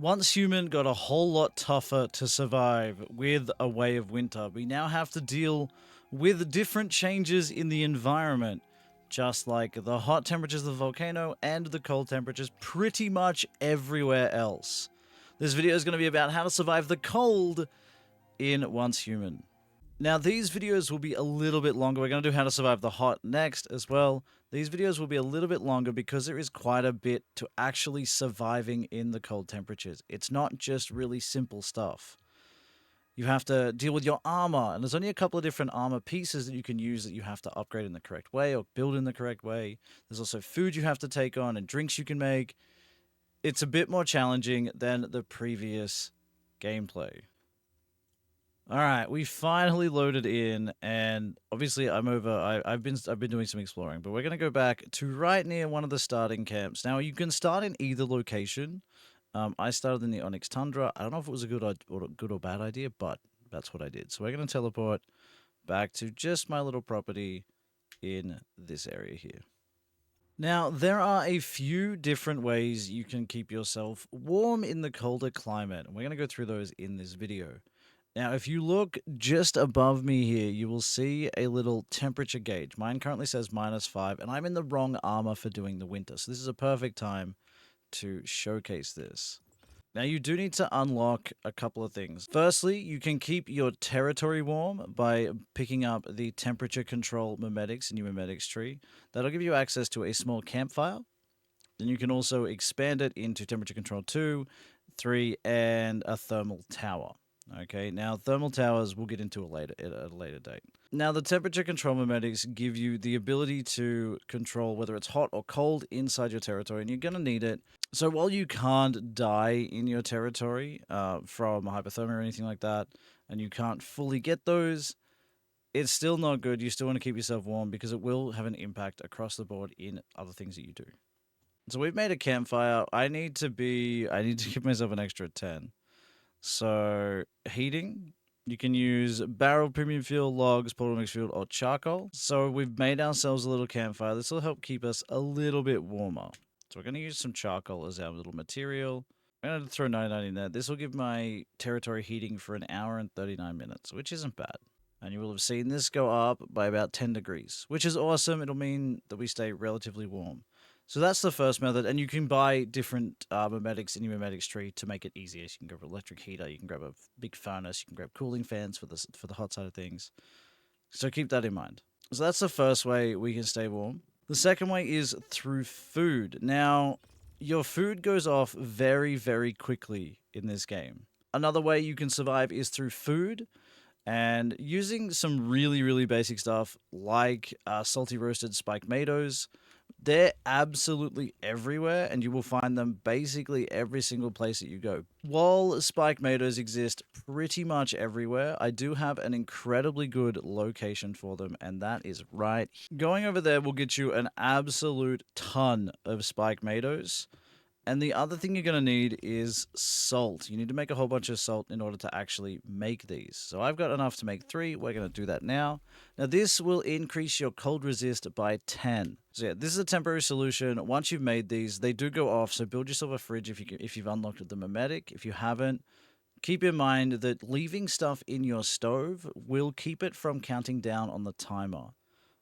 Once human got a whole lot tougher to survive with a way of winter, we now have to deal with different changes in the environment, just like the hot temperatures of the volcano and the cold temperatures pretty much everywhere else. This video is going to be about how to survive the cold in Once Human. Now, these videos will be a little bit longer. We're going to do how to survive the hot next as well. These videos will be a little bit longer because there is quite a bit to actually surviving in the cold temperatures. It's not just really simple stuff. You have to deal with your armor, and there's only a couple of different armor pieces that you can use that you have to upgrade in the correct way or build in the correct way. There's also food you have to take on and drinks you can make. It's a bit more challenging than the previous gameplay. All right, we finally loaded in, and obviously I've been doing some exploring, but we're gonna go back to right near one of the starting camps. Now you can start in either location. I started in the Onyx Tundra. I don't know if it was a good or bad idea, but that's what I did. So we're gonna teleport back to just my little property in this area here. Now, there are a few different ways you can keep yourself warm in the colder climate, and we're going to go through those in this video. Now, if you look just above me here, you will see a little temperature gauge. Mine currently says -5, and I'm in the wrong armor for doing the winter. So this is a perfect time to showcase this. Now, you do need to unlock a couple of things. Firstly, you can keep your territory warm by picking up the temperature control memetics in your memetics tree. That'll give you access to a small campfire. Then you can also expand it into temperature control 2, 3, and a thermal tower. Okay, now thermal towers we'll get into at a later date. Now the temperature control memetics give you the ability to control whether it's hot or cold inside your territory, and you're going to need it. So while you can't die in your territory from hypothermia or anything like that, and you can't fully get those, it's still not good. You still want to keep yourself warm because it will have an impact across the board in other things that you do. So we've made a campfire. I need to give myself an extra 10. So heating, you can use barrel premium fuel, logs, portable mixed fuel, or charcoal. So we've made ourselves a little campfire. This will help keep us a little bit warmer. So we're going to use some charcoal as our little material. I'm going to throw 99 in there. This will give my territory heating for an hour and 39 minutes, which isn't bad. And you will have seen this go up by about 10 degrees, which is awesome. It'll mean that we stay relatively warm. So that's the first method, and you can buy different memetics in your memetics tree to make it easier. So you can grab an electric heater, you can grab a big furnace, you can grab cooling fans for the hot side of things. So keep that in mind. So that's the first way we can stay warm. The second way is through food. Now, your food goes off very, very quickly in this game. Another way you can survive is through food, and using some really, really basic stuff like salty roasted spiked tomatoes. They're absolutely everywhere, and you will find them basically every single place that you go. While spiked tomatoes exist pretty much everywhere, I do have an incredibly good location for them, and that is right here. Going over there will get you an absolute ton of spiked tomatoes. And the other thing you're going to need is salt. You need to make a whole bunch of salt in order to actually make these. So I've got enough to make 3. We're going to do that now. Now this will increase your cold resist by 10. So yeah, this is a temporary solution. Once you've made these, they do go off. So build yourself a fridge if you've unlocked the memetic. If you haven't, keep in mind that leaving stuff in your stove will keep it from counting down on the timer.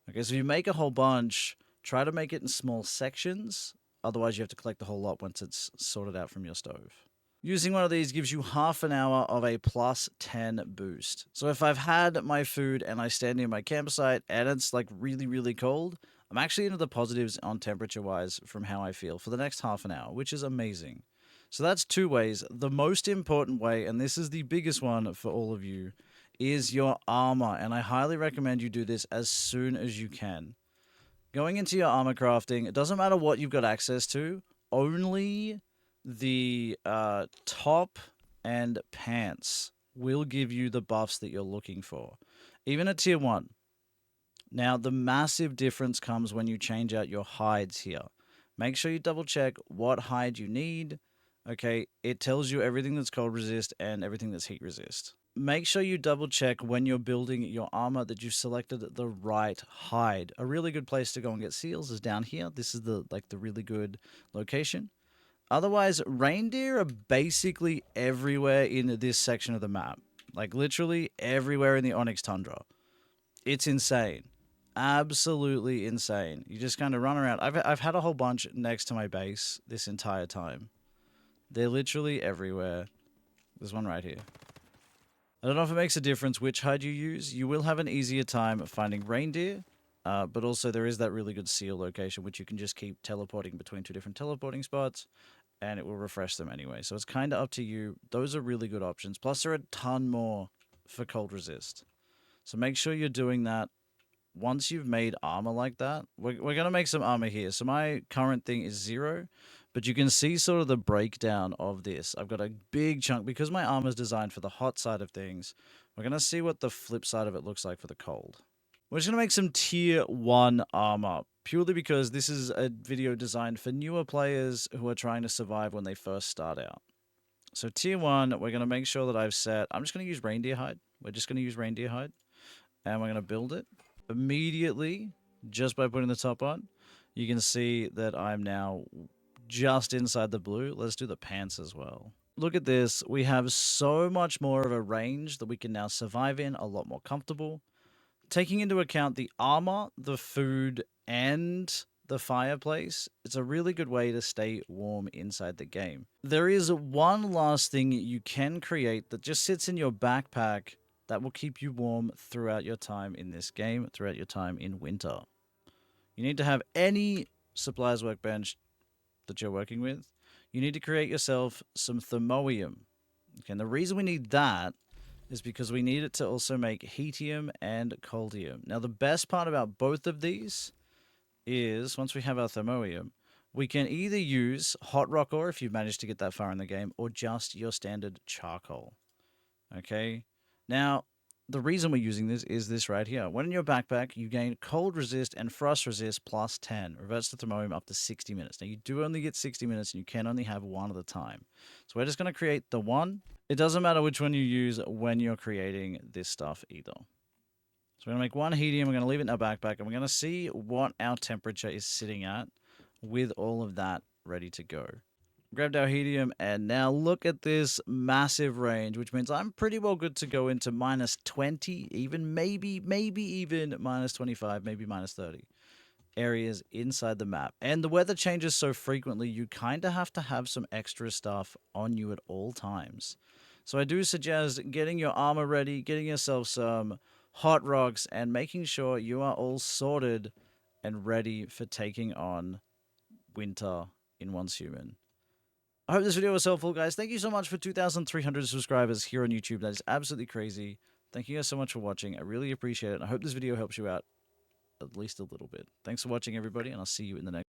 Okay, so if you make a whole bunch, try to make it in small sections. Otherwise, you have to collect the whole lot once it's sorted out from your stove. Using one of these gives you half an hour of a +10 boost. So if I've had my food and I stand near my campsite and it's like really, really cold, I'm actually into the positives on temperature-wise from how I feel for the next half an hour, which is amazing. So that's 2 ways. The most important way, and this is the biggest one for all of you, is your armor. And I highly recommend you do this as soon as you can. Going into your armor crafting, it doesn't matter what you've got access to, only the top and pants will give you the buffs that you're looking for, even at tier 1. Now, the massive difference comes when you change out your hides here. Make sure you double check what hide you need. Okay, it tells you everything that's cold resist and everything that's heat resist. Make sure you double check when you're building your armor that you've selected the right hide. A really good place to go and get seals is down here. This is the really good location. Otherwise, reindeer are basically everywhere in this section of the map. Like, literally everywhere in the Onyx Tundra. It's insane. Absolutely insane. You just kind of run around. I've had a whole bunch next to my base this entire time. They're literally everywhere. There's one right here. I don't know if it makes a difference which hide you use. You will have an easier time finding reindeer, but also there is that really good seal location, which you can just keep teleporting between 2 different teleporting spots, and it will refresh them anyway. So it's kind of up to you. Those are really good options. Plus, there are a ton more for cold resist. So make sure you're doing that. Once you've made armor like that, we're going to make some armor here. So my current thing is 0, but you can see sort of the breakdown of this. I've got a big chunk, because my armor is designed for the hot side of things. We're going to see what the flip side of it looks like for the cold. We're just going to make some tier 1 armor, purely because this is a video designed for newer players who are trying to survive when they first start out. So tier 1, we're going to make sure that I've set, I'm just going to use reindeer hide. We're just going to use reindeer hide, and we're going to build it. Immediately, just by putting the top on, you can see that I'm now just inside the blue. Let's do the pants as well. Look at this. We have so much more of a range that we can now survive in, a lot more comfortable. Taking into account the armor, the food, and the fireplace, it's a really good way to stay warm inside the game. There is one last thing you can create that just sits in your backpack that will keep you warm throughout your time in this game, throughout your time in winter. You need to have any supplies workbench that you're working with. You need to create yourself some thermoium. Okay, and the reason we need that is because we need it to also make heatium and coldium. Now, the best part about both of these is once we have our thermoium, we can either use hot rock ore if you've managed to get that far in the game, or just your standard charcoal. Okay? Now, the reason we're using this is this right here. When in your backpack, you gain cold resist and frost resist plus 10. Reverts the thermoium up to 60 minutes. Now, you do only get 60 minutes, and you can only have one at a time. So we're just going to create the one. It doesn't matter which one you use when you're creating this stuff either. So we're going to make one heatium. We're going to leave it in our backpack, and we're going to see what our temperature is sitting at with all of that ready to go. Grabbed our heatium, and now look at this massive range, which means I'm pretty well good to go into minus 20, even maybe even minus 25, maybe minus 30 areas inside the map. And the weather changes so frequently, you kind of have to have some extra stuff on you at all times. So I do suggest getting your armor ready, getting yourself some hot rocks, and making sure you are all sorted and ready for taking on winter in Once Human. I hope this video was helpful, guys. Thank you so much for 2,300 subscribers here on YouTube. That is absolutely crazy. Thank you guys so much for watching. I really appreciate it. I hope this video helps you out at least a little bit. Thanks for watching, everybody, and I'll see you in the next